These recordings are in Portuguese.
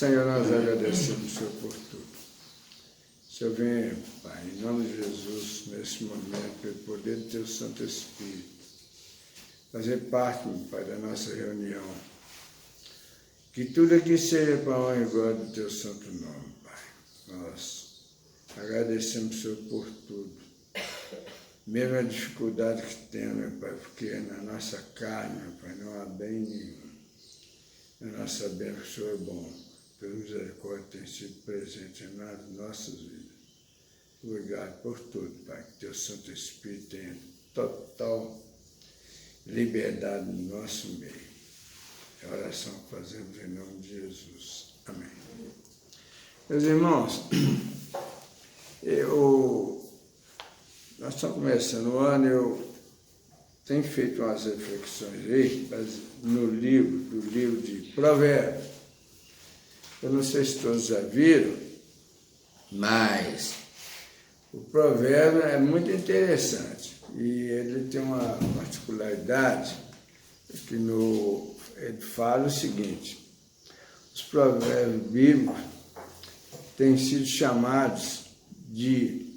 Senhor, nós agradecemos, Senhor, por tudo. Senhor, venha, Pai, em nome de Jesus, nesse momento, pelo poder do Teu Santo Espírito, fazer parte, Pai, da nossa reunião. Que tudo aqui seja para a honra e glória do Teu santo nome, Pai. Nós agradecemos, Senhor, por tudo. Mesmo a dificuldade que temos, meu Pai, porque na nossa carne, meu Pai, não há bem nenhum. Nós sabemos que o Senhor é bom, pela misericórdia tem sido presente nas nossas vidas. Obrigado por tudo, Pai, que Teu Santo Espírito tenha total liberdade no nosso meio. É a oração que fazemos em nome de Jesus. Amém. Meus irmãos, nós estamos começando o ano, eu tenho feito umas reflexões aí, do livro de Provérbios. Eu não sei se todos já viram, mas o provérbio é muito interessante e ele tem uma particularidade que ele fala o seguinte: os provérbios bíblicos têm sido chamados de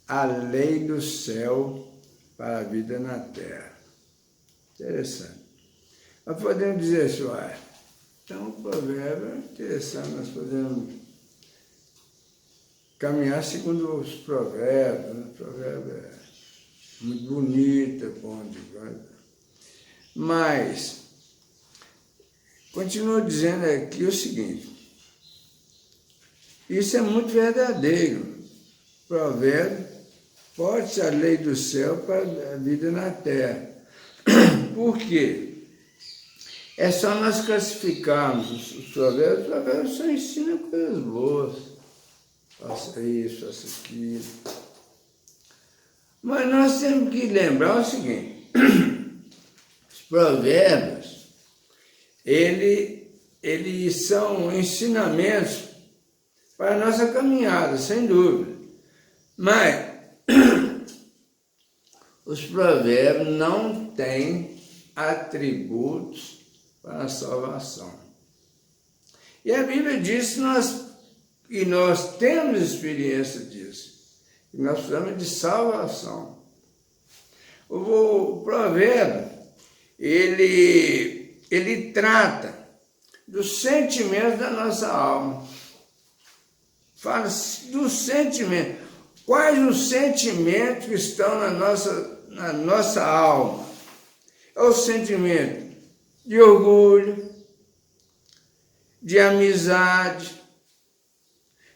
a lei do céu para a vida na terra. Interessante. Nós podemos dizer assim, então o provérbio é interessante, nós podemos caminhar segundo os provérbios, né? O provérbio é muito bonito, é bom de guardar. Mas, continua dizendo aqui o seguinte: isso é muito verdadeiro. Provérbio pode ser a lei do céu para a vida na terra. Por quê? É só nós classificarmos os provérbios só ensinam coisas boas. Faça isso, faça aquilo. Mas nós temos que lembrar o seguinte: os provérbios, eles são ensinamentos para a nossa caminhada, sem dúvida. Mas os provérbios não têm atributos para a salvação. E a Bíblia diz que nós temos experiência disso, que nós precisamos de salvação. O provérbio, ele trata dos sentimentos da nossa alma. Fala dos sentimentos. Quais os sentimentos que estão na nossa alma? É o sentimento de orgulho, de amizade,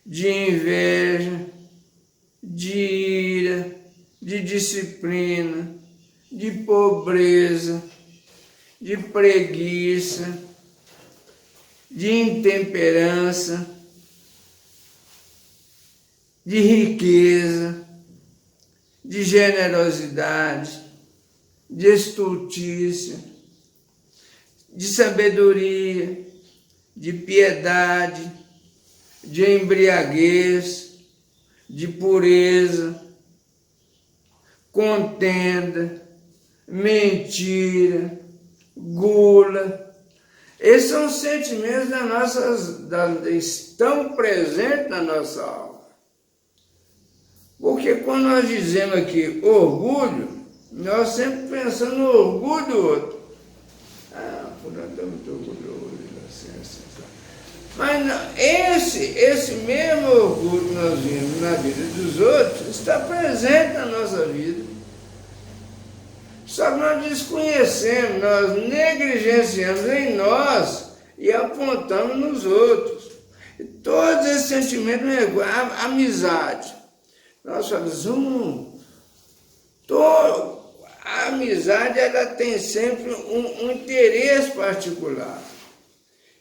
de inveja, de ira, de disciplina, de pobreza, de preguiça, de intemperança, de riqueza, de generosidade, de estultícia, de sabedoria, de piedade, de embriaguez, de pureza, contenda, mentira, gula. Esses são os sentimentos estão presentes na nossa alma. Porque quando nós dizemos aqui orgulho, nós sempre pensamos no orgulho do outro. Fulano está muito orgulhoso, assim. Mas não, esse mesmo orgulho que nós vimos na vida dos outros está presente na nossa vida. Só que nós desconhecemos, nós negligenciamos em nós e apontamos nos outros. E todos esses sentimentos, a amizade. Nós falamos, a amizade ela tem sempre um interesse particular.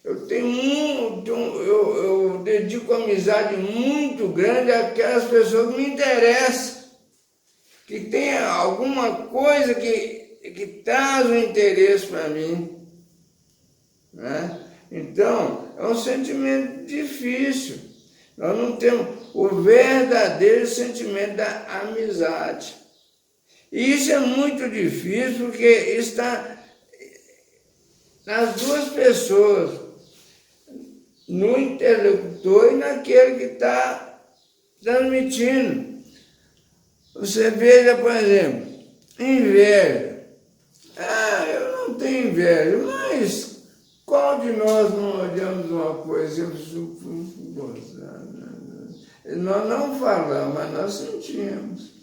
Eu dedico amizade muito grande àquelas pessoas que me interessam, que tem alguma coisa que traz um interesse para mim, né? Então, é um sentimento difícil. Nós não temos o verdadeiro sentimento da amizade. E isso é muito difícil porque está nas duas pessoas. no interlocutor e naquele que está transmitindo. Você veja, por exemplo, inveja. Eu não tenho inveja, mas qual de nós não olhamos uma coisa e nós não falamos, mas nós sentimos.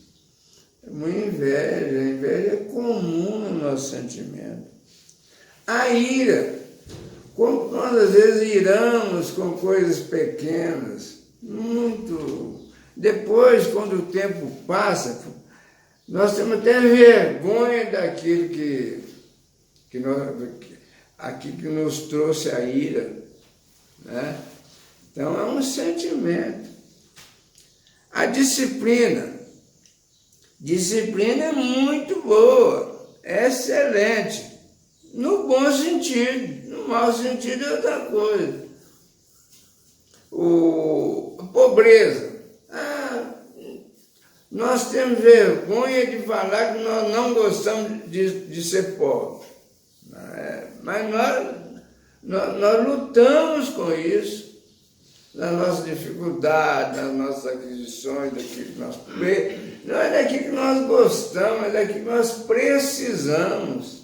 Uma inveja, a inveja é comum no nosso sentimento. A ira, como nós às vezes iramos com coisas pequenas, muito. Depois, quando o tempo passa, nós temos até vergonha daquilo que nos trouxe a ira, né? Então é um sentimento. A disciplina é muito boa, é excelente, no bom sentido, no mau sentido é outra coisa. A pobreza. Nós temos vergonha de falar que nós não gostamos de ser pobres. Mas nós lutamos com isso, nas nossas dificuldades, nas nossas aquisições, daquilo que nós... Não é daquilo que nós gostamos, é daquilo que nós precisamos.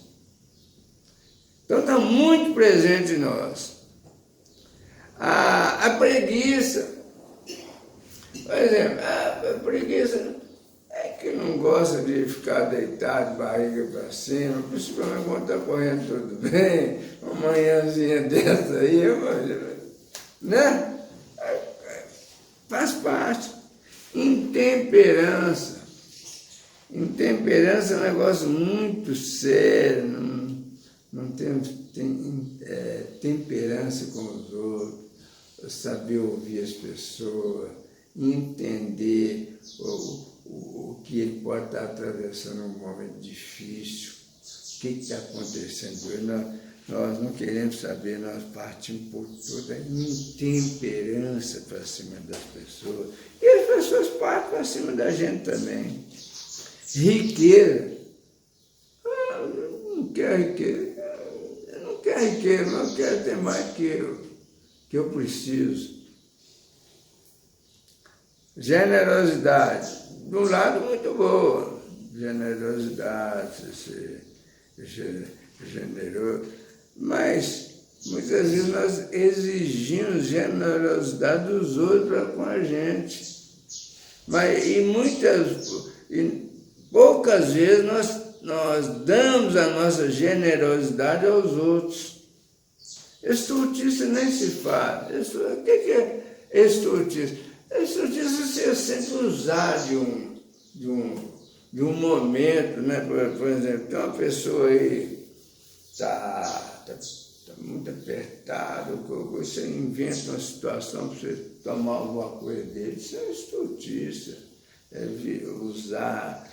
Então está muito presente em nós. A preguiça. Por exemplo, a preguiça é que não gosta de ficar deitado, barriga para cima, principalmente quando está correndo tudo bem, uma manhãzinha dessa aí, né? Faz parte. Intemperança. Intemperança é um negócio muito sério, não temos temperança com os outros, saber ouvir as pessoas, entender o que ele pode estar atravessando um momento difícil, o que está acontecendo. Nós não queremos saber, nós partimos por toda a intemperança para cima das pessoas. E as pessoas partem para cima da gente também. Riqueza. Eu não quero riqueza. Eu não quero riqueza, mas eu quero ter mais que eu preciso. Generosidade. De um lado, muito boa. Generosidade, ser generoso. Mas muitas vezes nós exigimos generosidade dos outros com a gente. E poucas vezes nós damos a nossa generosidade aos outros. Estultice nem se fala. O que é estultice? Estultice é você sempre usar de um momento, né? Por exemplo, tem uma pessoa aí está muito apertado, você inventa uma situação para você tomar alguma coisa dele, isso é estultice, é usar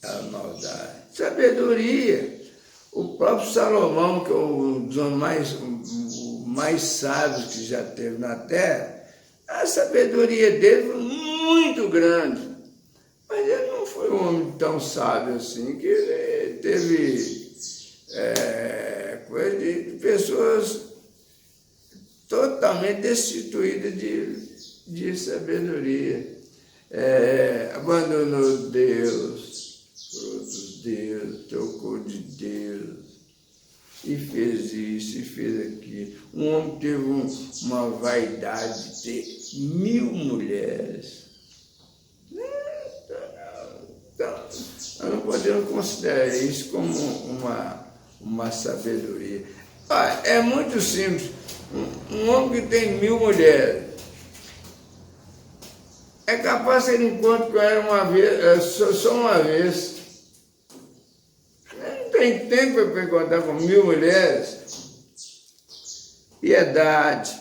a maldade. Sabedoria. O próprio Salomão, que é um dos mais sábios que já teve na Terra, a sabedoria dele foi muito grande, mas ele não foi um homem tão sábio assim, que ele teve... coisa de pessoas totalmente destituídas de sabedoria. Abandonou Deus, outros Deus, trocou de Deus, e fez isso, e fez aquilo. Um homem teve uma vaidade de ter 1000 mulheres. Então, nós não podemos considerar isso como uma sabedoria. É muito simples. Um homem que tem 1000 mulheres é capaz de ter encontro com ela uma vez, só uma vez. Não tem tempo para encontrar com 1000 mulheres. Piedade.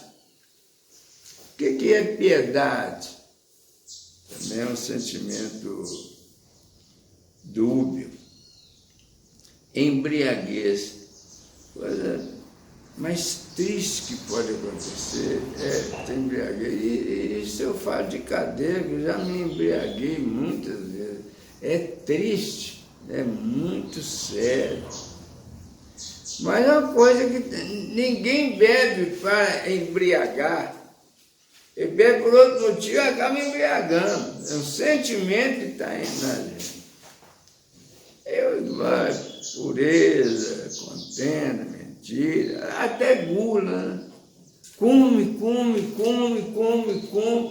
O que é piedade? Também é um sentimento dúbio. Embriaguez. Coisa mais triste que pode acontecer é ter embriaguez. E isso eu falo de cadeira, que eu já me embriaguei muitas vezes. É triste, é muito sério. Mas é uma coisa que ninguém bebe para embriagar. Ele bebe por outro motivo e acaba embriagando. É um sentimento que está indo na gente. Pureza, contenda, mentira, até gula, né? Come,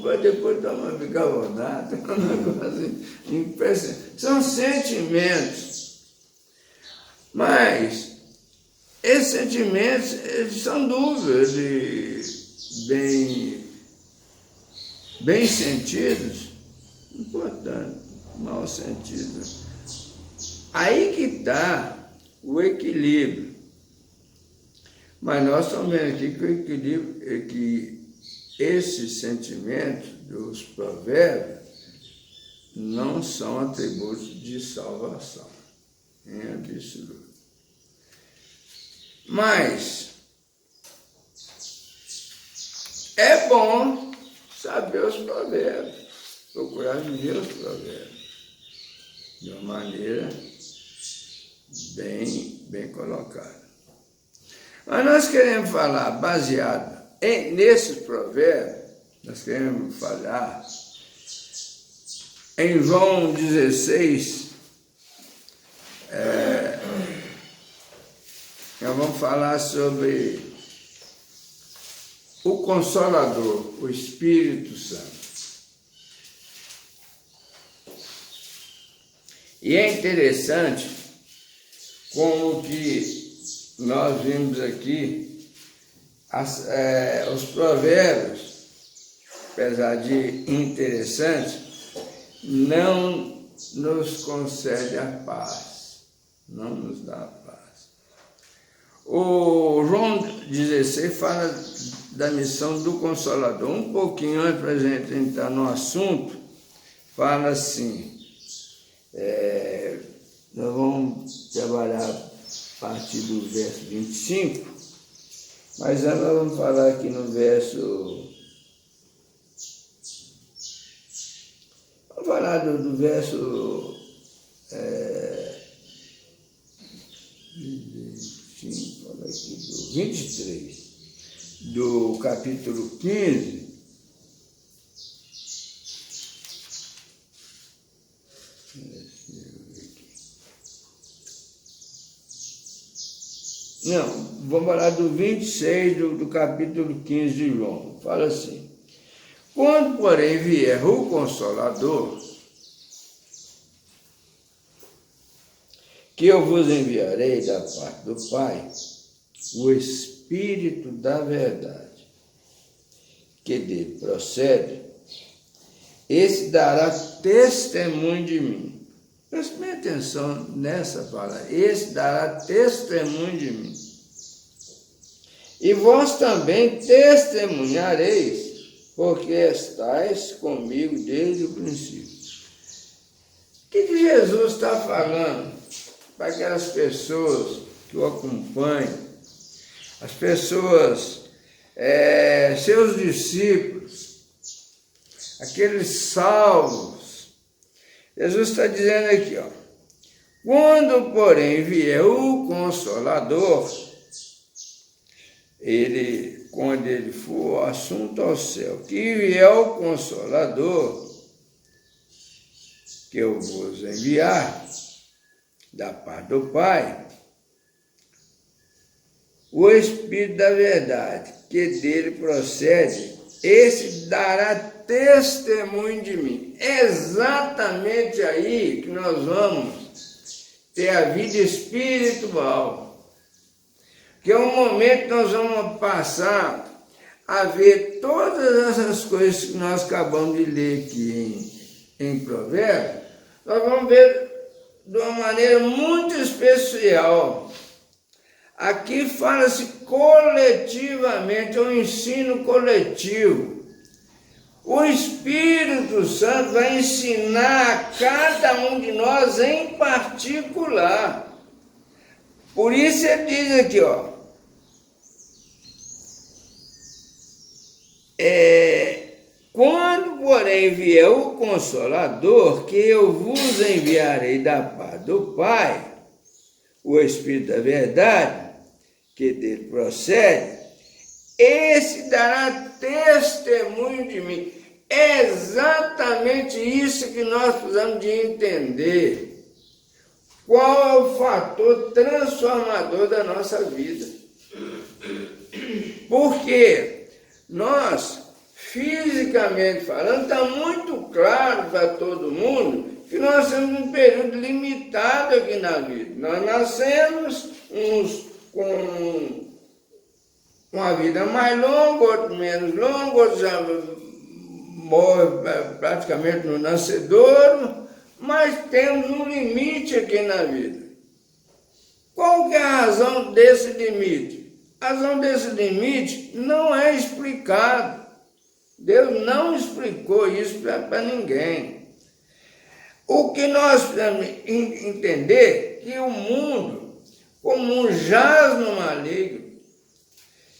para depois tomar bicarbonato. É um negócio impressionante. São sentimentos. Mas esses sentimentos, eles são dúvidas de bem sentidos, importante, mal sentidos. Aí que está o equilíbrio. Mas nós estamos vendo aqui que o equilíbrio é que esses sentimentos dos provérbios não são atributos de salvação, em absoluto. Mas é bom saber os provérbios, procurar viver os provérbios de uma maneira bem colocada. Mas nós queremos falar, baseado nesses provérbios, nós queremos falar em João 16, nós vamos falar sobre o Consolador, o Espírito Santo. E é interessante como que nós vimos aqui os provérbios, apesar de interessantes, não nos concede a paz, não nos dá a paz. O João 16 fala da missão do Consolador. Um pouquinho antes, para a gente entrar no assunto, fala assim, nós vamos trabalhar a partir do verso 25, mas nós vamos falar aqui no verso... Vamos falar do verso 23, do capítulo 15, não, vamos falar do 26 do capítulo 15 de João. Fala assim: quando, porém, vier o Consolador, que eu vos enviarei da parte do Pai, o Espírito da verdade, que dele procede, esse dará testemunho de mim. Preste bem atenção nessa palavra. Esse dará testemunho de mim. E vós também testemunhareis, porque estáis comigo desde o princípio. O que Jesus está falando para aquelas pessoas que o acompanham, as pessoas, seus discípulos, aqueles salvos? Jesus está dizendo aqui, ó: quando, porém, vier o Consolador, quando ele for assunto ao céu, que vier o Consolador, que eu vos enviar da parte do Pai, o Espírito da verdade, que dele procede, esse dará testemunho de mim. É exatamente aí que nós vamos ter a vida espiritual, que é um momento que nós vamos passar a ver todas essas coisas que nós acabamos de ler aqui em Provérbios. Nós vamos ver de uma maneira muito especial. Aqui fala-se coletivamente, é um ensino coletivo. O Espírito Santo vai ensinar a cada um de nós em particular. Por isso ele diz aqui, ó, quando, porém, vier o Consolador, que eu vos enviarei da parte do Pai, o Espírito da verdade, que dele procede, esse dará testemunho de mim. É exatamente isso que nós precisamos de entender. Qual é o fator transformador da nossa vida? Porque nós, fisicamente falando, está muito claro para todo mundo que nós temos um período limitado aqui na vida. Nós nascemos uns com uma vida mais longa, outros menos longa, outros já morrem praticamente no nascedouro, mas temos um limite aqui na vida. Qual que é a razão desse limite? A razão desse limite não é explicado. Deus não explicou isso para ninguém. O que nós precisamos entender é que o mundo, como jaz no maligno,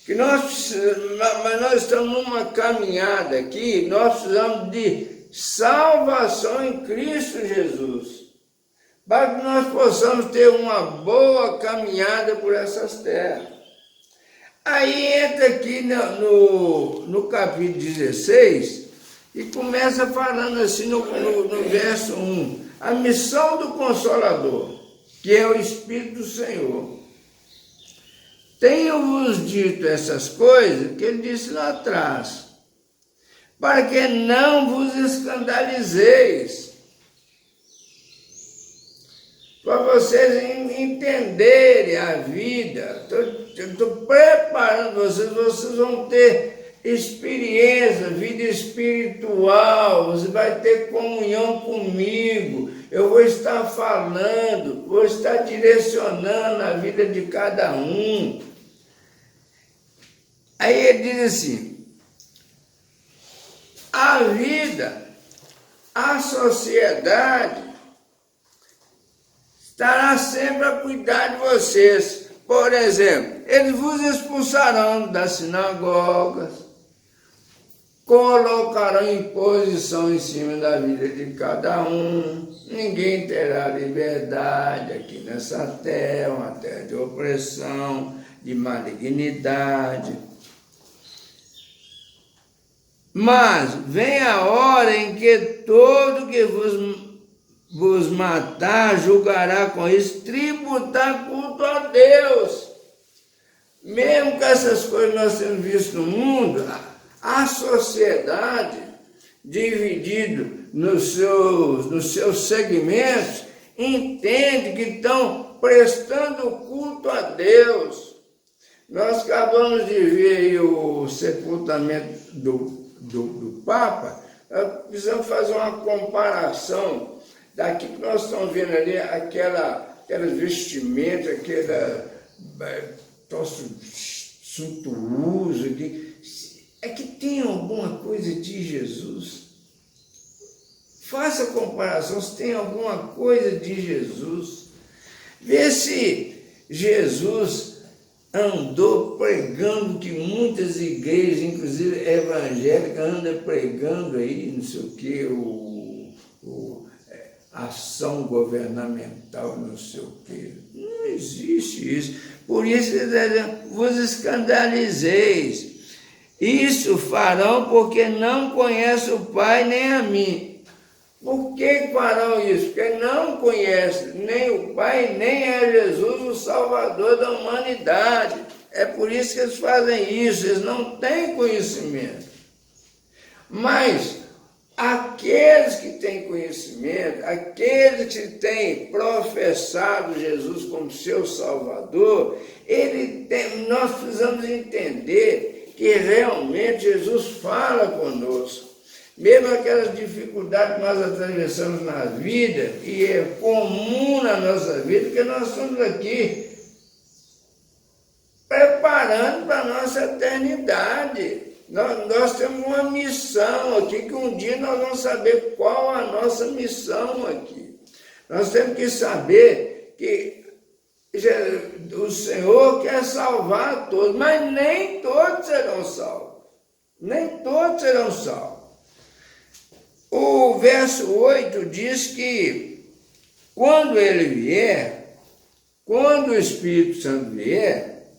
que mas nós estamos numa caminhada aqui, nós precisamos de salvação em Cristo Jesus, para que nós possamos ter uma boa caminhada por essas terras. Aí entra aqui no capítulo 16 e começa falando assim no verso 1, a missão do Consolador, que é o Espírito do Senhor. Tenho-vos dito essas coisas que ele disse lá atrás, para que não vos escandalizeis, para vocês entenderem a vida. Estou preparando vocês vão ter experiência, vida espiritual, você vai ter comunhão comigo, eu vou estar falando, vou estar direcionando a vida de cada um. Aí ele diz assim, a vida, a sociedade, estará sempre a cuidar de vocês. Por exemplo, eles vos expulsarão das sinagogas, colocarão imposição em cima da vida de cada um, ninguém terá liberdade aqui nessa terra, uma terra de opressão, de malignidade. Mas vem a hora em que todo que vos matar julgará com isso, tributar culto a Deus. Mesmo com essas coisas que nós temos visto no mundo, a sociedade, dividida nos seus segmentos, entende que estão prestando culto a Deus. Nós acabamos de ver aí o sepultamento do Papa, nós precisamos fazer uma comparação daqui que nós estamos vendo ali, aquelas vestimentas, aquela troço suntuoso aqui. É que tem alguma coisa de Jesus. Faça a comparação se tem alguma coisa de Jesus. Vê se Jesus andou pregando, que muitas igrejas, inclusive evangélicas, andam pregando aí, não sei o que, ação governamental, não sei o que. Não existe isso. Por isso, vos escandalizeis. Isso farão porque não conhecem o Pai nem a mim. Por que farão isso? Porque não conhecem nem o Pai, nem a Jesus, o Salvador da humanidade. É por isso que eles fazem isso, eles não têm conhecimento. Mas aqueles que têm conhecimento, aqueles que têm professado Jesus como seu Salvador, nós precisamos entender que realmente Jesus fala conosco. Mesmo aquelas dificuldades que nós atravessamos na vida, e é comum na nossa vida, porque nós estamos aqui preparando para a nossa eternidade. Nós temos uma missão aqui, que um dia nós vamos saber qual a nossa missão aqui. Nós temos que saber que o Senhor quer salvar todos, mas nem todos serão salvos. Nem todos serão salvos. O verso 8 diz que quando ele vier, quando o Espírito Santo vier,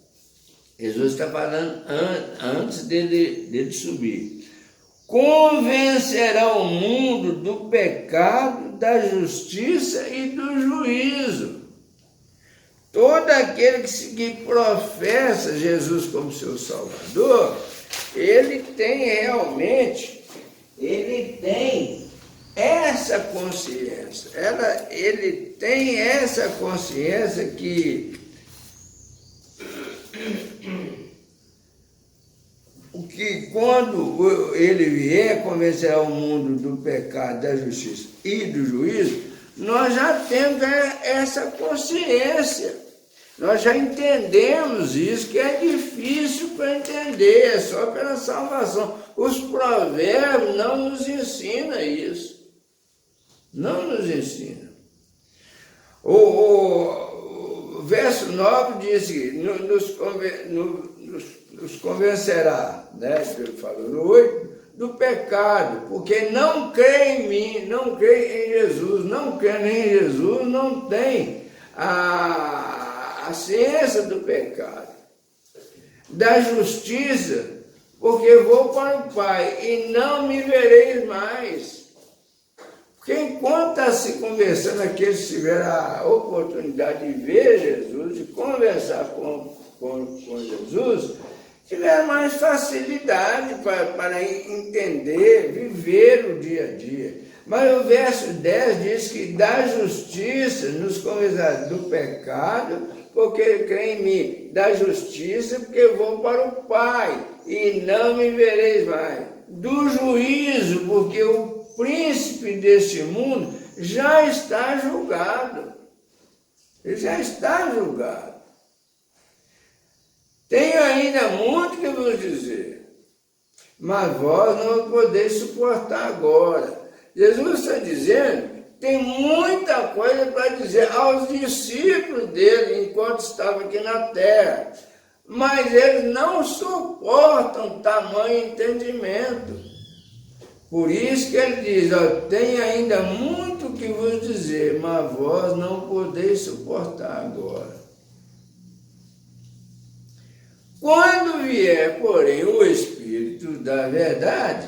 Jesus está falando antes dele subir. Convencerá o mundo do pecado, da justiça e do juízo. Todo aquele que professa Jesus como seu Salvador, ele tem essa consciência. Ele tem essa consciência que quando ele vier convencer o mundo do pecado, da justiça e do juízo, nós já temos essa consciência. Nós já entendemos isso, que é difícil para entender, é só pela salvação. Os provérbios não nos ensinam isso. Não nos ensinam. O verso 9 diz que nos convencerá, né, que ele falou no 8, do pecado, porque não crê em mim, não crê em Jesus, não crê em Jesus, não tem a ciência do pecado, da justiça, porque vou para o Pai e não me vereis mais. Porque enquanto está se conversando, aqueles que tiveram a oportunidade de ver Jesus, de conversar com Jesus, tiveram mais facilidade para entender, viver o dia a dia. Mas o verso 10 diz que da justiça nos convencerá do pecado, porque ele crê em mim, da justiça, porque eu vou para o Pai e não me vereis mais, do juízo, porque o príncipe deste mundo já está julgado. Ele já está julgado. Tenho ainda muito que vos dizer, mas vós não podeis suportar agora. Jesus está dizendo, tem muita coisa para dizer aos discípulos dele enquanto estava aqui na terra, mas eles não suportam tamanho entendimento. Por isso que ele diz, tem ainda muito que vos dizer, mas vós não podeis suportar agora. Quando vier, porém, o Espírito da verdade,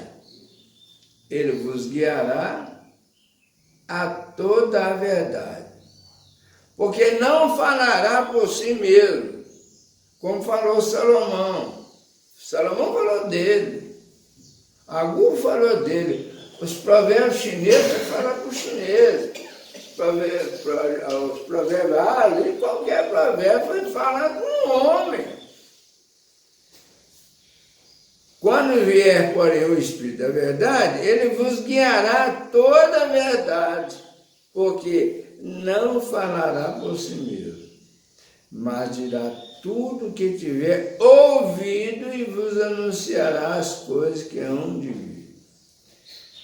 ele vos guiará a toda a verdade. Porque não falará por si mesmo, como falou Salomão. Salomão falou dele. Agur falou dele. Os provérbios chineses falam para os chineses. Os provérbios ali, qualquer provérbio foi falado com um homem. Quando vier, porém, o Espírito da verdade, ele vos guiará a toda a verdade, porque não falará por si mesmo, mas dirá tudo o que tiver ouvido e vos anunciará as coisas que hão de vir.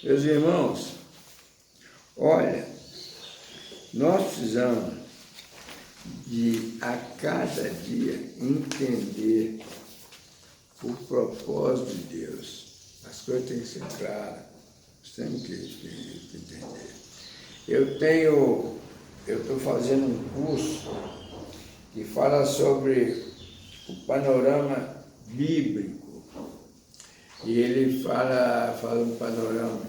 Meus irmãos, olha, nós precisamos de, a cada dia, entender o propósito de Deus. As coisas têm que ser claras, nós temos que entender. Eu estou fazendo um curso que fala sobre o panorama bíblico. E ele fala um panorama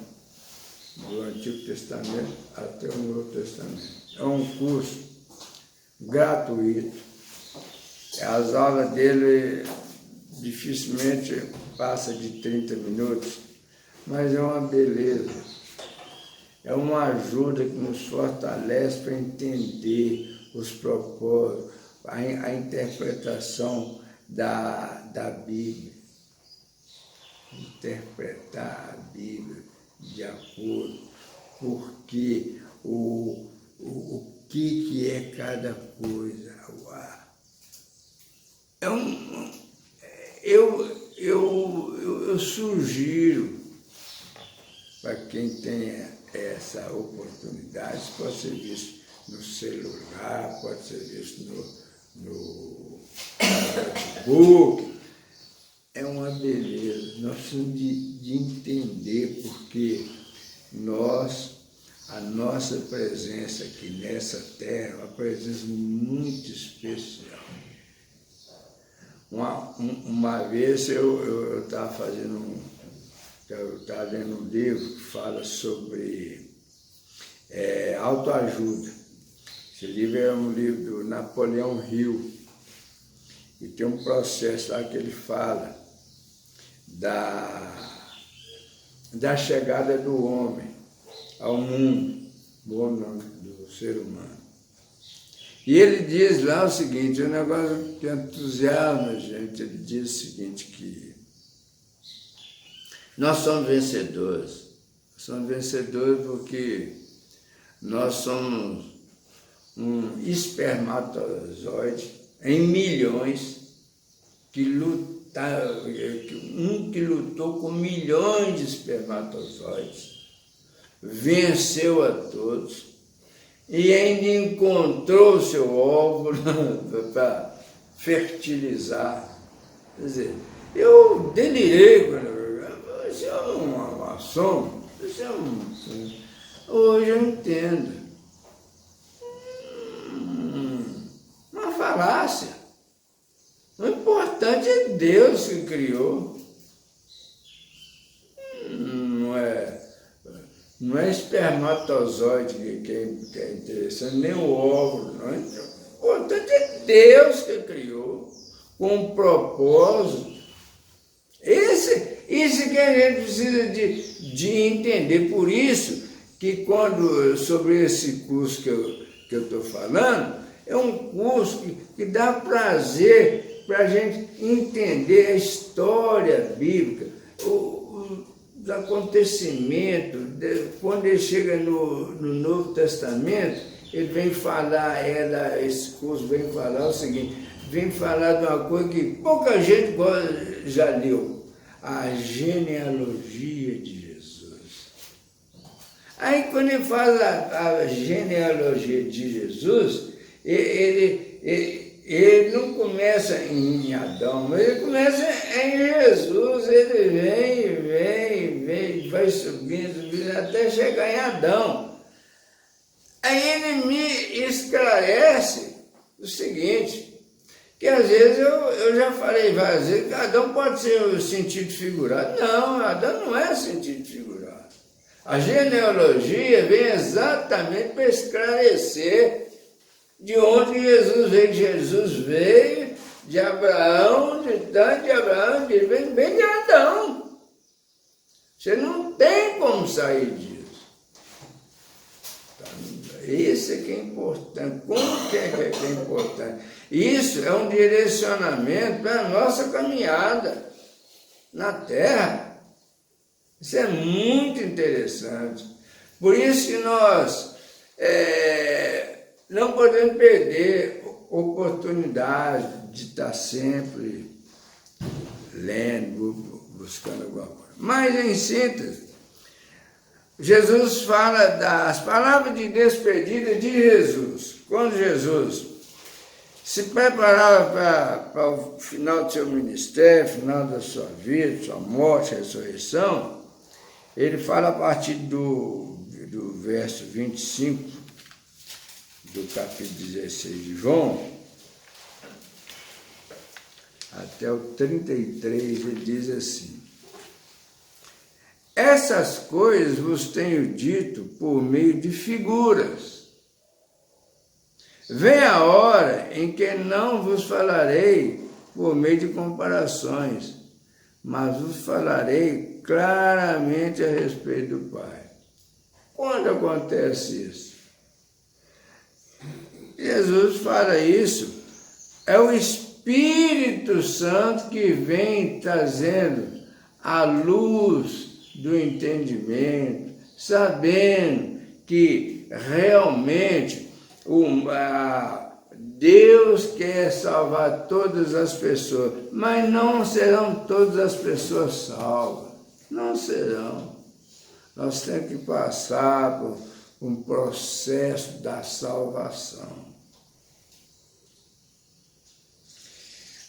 do Antigo Testamento até o Novo Testamento. É um curso gratuito. As aulas dele dificilmente passa de 30 minutos, mas é uma beleza. É uma ajuda que nos fortalece para entender os propósitos, a interpretação da Bíblia. Interpretar a Bíblia de acordo, porque o que é cada coisa. Eu sugiro para quem tenha essa oportunidade, pode ser visto no celular, pode ser visto no notebook, é uma beleza. Nós precisamos de entender porque a nossa presença aqui nessa terra é uma presença muito especial. Uma vez eu estava eu estava lendo um livro que fala sobre autoajuda. Esse livro é um livro do Napoleão Hill, e tem um processo lá que ele fala da chegada do homem ao mundo, do ser humano. E ele diz lá o seguinte, um negócio que entusiasma a gente, ele diz o seguinte, que nós somos vencedores. Somos vencedores porque nós somos um espermatozoide em milhões que lutou com milhões de espermatozoides, venceu a todos e ainda encontrou o seu óvulo para fertilizar. Quer dizer, eu delirei quando isso é uma ação, isso é hoje eu entendo. Uma falácia. O importante é Deus que criou. Não é espermatozoide que é interessante, nem o óvulo. Não é? O importante é Deus que criou, com um propósito. Isso que a gente precisa de entender. Por isso que sobre esse curso que eu estou falando, é um curso que dá prazer para a gente entender a história bíblica, os acontecimentos. Quando ele chega no Novo Testamento, ele vem falar, esse curso vem falar o seguinte, vem falar de uma coisa que pouca gente já leu, a genealogia de Jesus. Aí quando ele faz a genealogia de Jesus, ele não começa em Adão, mas ele começa em Jesus. Ele vem, vai subindo, até chegar em Adão. Aí ele me esclarece o seguinte, que às vezes eu já falei várias vezes que Adão pode ser o sentido figurado. Não, Adão não é sentido figurado. A genealogia vem exatamente para esclarecer de onde Jesus veio. Jesus veio de Abraão, de Abraão, vem de Adão. Você não tem como sair disso. Isso é que é importante. Como que é importante? Isso é um direcionamento para a nossa caminhada na Terra. Isso é muito interessante. Por isso que nós não podemos perder oportunidade de estar sempre lendo, buscando alguma coisa. Mas, em síntese, Jesus fala das palavras de despedida de Jesus. Quando Jesus se preparava para o final do seu ministério, final da sua vida, sua morte, ressurreição, ele fala a partir do verso 25, do capítulo 16 de João, até o 33, ele diz assim: essas coisas vos tenho dito por meio de figuras. Vem a hora em que não vos falarei por meio de comparações, mas vos falarei claramente a respeito do Pai. Quando acontece isso? Jesus fala isso, é o Espírito Santo que vem trazendo a luz do entendimento, sabendo que realmente Deus quer salvar todas as pessoas, mas não serão todas as pessoas salvas, não serão. Nós temos que passar por um processo da salvação.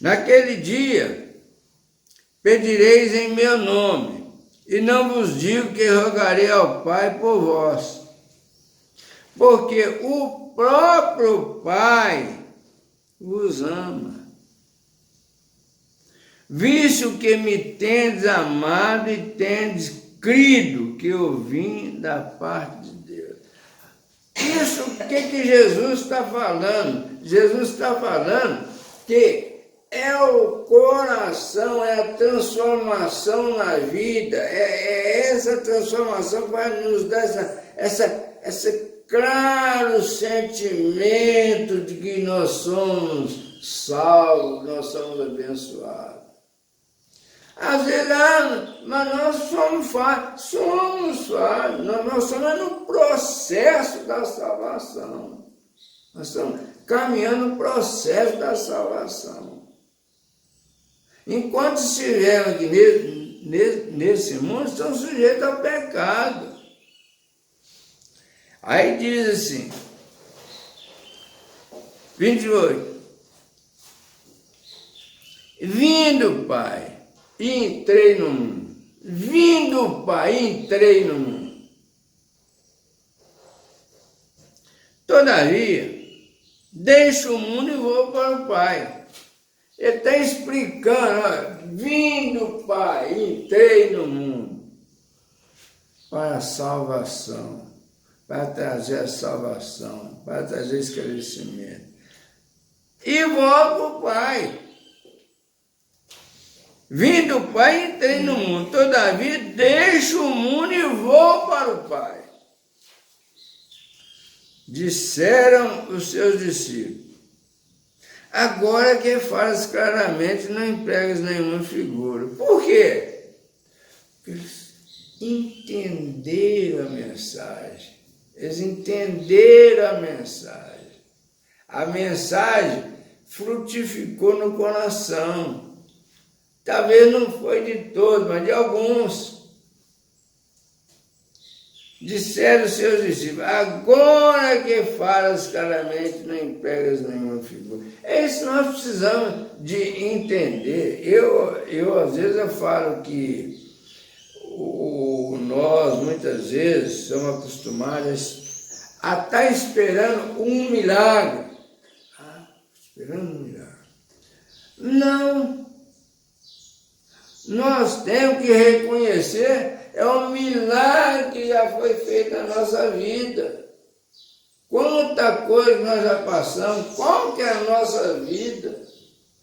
Naquele dia, pedireis em meu nome, e não vos digo que rogarei ao Pai por vós, porque o próprio Pai vos ama. visto que me tendes amado e tendes crido que eu vim da parte de Deus. Isso, o que Jesus está falando? Jesus está falando que é o coração, é a transformação na vida, é essa transformação que vai nos dar esse claro sentimento de que nós somos salvos, nós somos abençoados. Às vezes, mas nós somos falhos, nós estamos no processo da salvação. Nós estamos caminhando no processo da salvação. Enquanto estivermos aqui nesse mundo, estão sujeitos ao pecado. Aí diz assim, 28. Vindo, Pai, e entrei no mundo. Vindo, Pai, e entrei no mundo. Todavia, deixo o mundo e vou para o Pai. Ele está explicando, vindo, Pai, entrei no mundo para a salvação, para trazer a salvação, para trazer esclarecimento. E volto para o Pai. Vindo, Pai, entrei no mundo. Todavia, deixo o mundo e vou para o Pai. Disseram os seus discípulos. Agora que falas claramente, não empregas nenhuma figura. Por quê? Porque eles entenderam a mensagem. Eles entenderam a mensagem. A mensagem frutificou no coração. Talvez não foi de todos, mas de alguns. Disseram os seus discípulos, agora que falas claramente, não empregas nenhuma figura. É isso que nós precisamos de entender. Eu às vezes, eu falo que nós, muitas vezes, somos acostumados a estar esperando um milagre. Esperando um milagre. Não. Nós temos que reconhecer é um milagre que já foi feito na nossa vida. Quanta coisa nós já passamos, qual que é a nossa vida?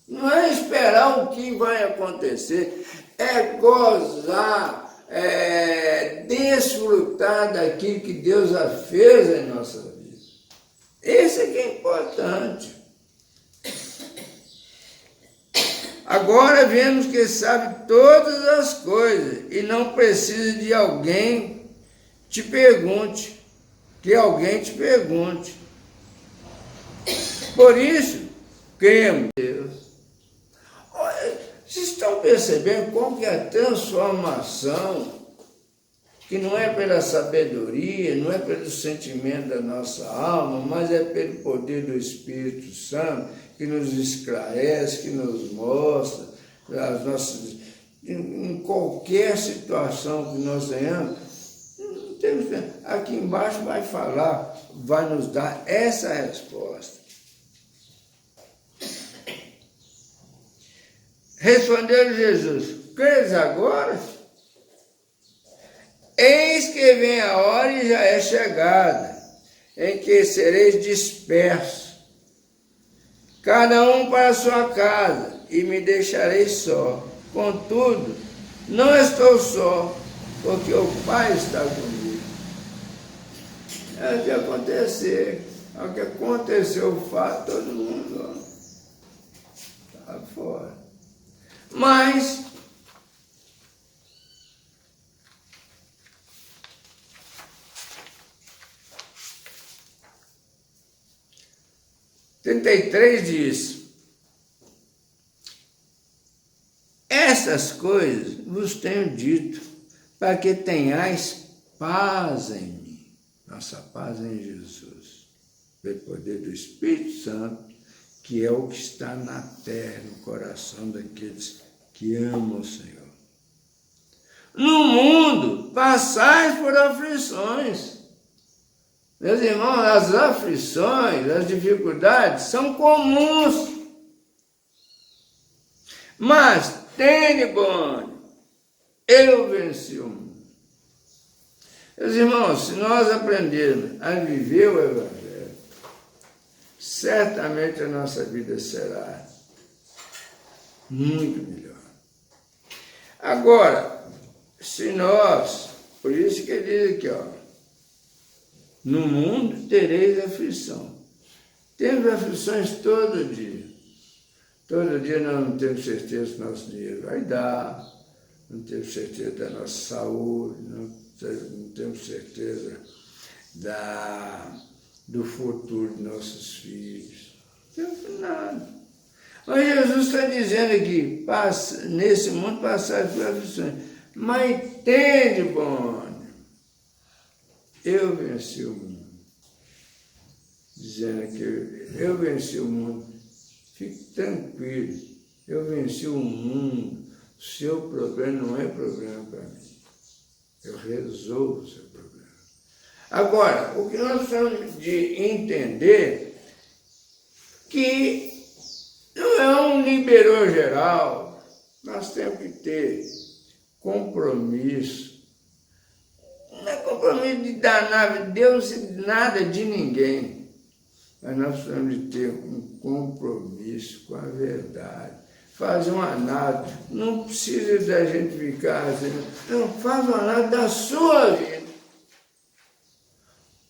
Não é esperar o que vai acontecer, é gozar, é desfrutar daquilo que Deus já fez em nossa vida. Esse é que é importante. Agora vemos que sabe todas as coisas e não precisa de alguém te pergunte, que alguém te pergunte. Por isso, cremos em Deus. Olha, vocês estão percebendo como que a transformação, que não é pela sabedoria, não é pelo sentimento da nossa alma, mas é pelo poder do Espírito Santo, que nos esclarece, que nos mostra as nossas, em qualquer situação que nós tenhamos, aqui embaixo vai falar, vai nos dar essa resposta. Respondeu Jesus, crês agora? Eis que vem a hora e já é chegada, em que sereis dispersos, cada um para a sua casa, e me deixarei só. Contudo, não estou só, porque o Pai está comigo. É o que acontecer. É o que aconteceu, o fato, todo mundo está fora. Mas, (33) diz, essas coisas vos tenho dito, para que tenhais paz em mim. Nossa paz em Jesus, pelo poder do Espírito Santo, que é o que está na terra, no coração daqueles que amam o Senhor. No mundo, passais por aflições. Meus irmãos, as aflições, as dificuldades são comuns. Mas tem de bom, eu venci o mundo. Meus irmãos, se nós aprendermos a viver o Evangelho, certamente a nossa vida será muito melhor. Agora, se nós, por isso que ele diz aqui, ó, no mundo tereis aflição. Temos aflições todo dia. Todo dia nós não temos certeza que nosso dinheiro vai dar, não temos certeza da nossa saúde, não temos certeza do futuro de nossos filhos. Não temos nada. Mas Jesus está dizendo aqui, nesse mundo passar por aflições, mas tende bom ânimo. Eu venci o mundo. Dizendo que eu venci o mundo. Fique tranquilo, eu venci o mundo. O seu problema não é problema para mim. Eu resolvo o seu problema. Agora, o que nós precisamos de entender que não é um liberou geral. Nós temos que ter compromisso. Não é compromisso de dar nada de Deus e nada de ninguém. Mas nós precisamos de ter um compromisso com a verdade. Faz uma análise. Não precisa da gente ficar assim. Não, faz uma análise da sua vida.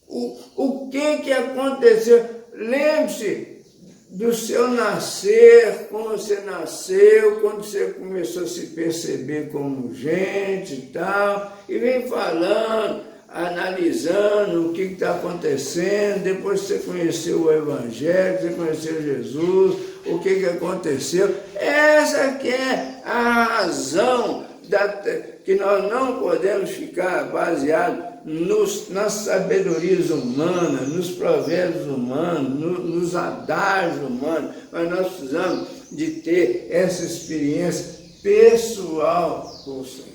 O que aconteceu? Lembre-se do seu nascer, como você nasceu, quando você começou a se perceber como gente e tal, e vem falando, analisando o que está acontecendo, depois você conheceu o Evangelho, você conheceu Jesus, o que aconteceu. Essa que é a razão que nós não podemos ficar baseados nas sabedorias humanas, nos provérbios humanos, nos adágios humanos, mas nós precisamos de ter essa experiência pessoal com o Senhor.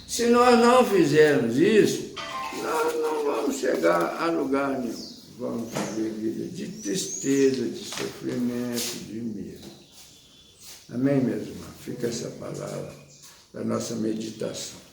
Se nós não fizermos isso, nós não vamos chegar a lugar nenhum. Vamos viver vida de tristeza, de sofrimento, de medo. Amém, meus irmãos? Fica essa palavra da nossa meditação.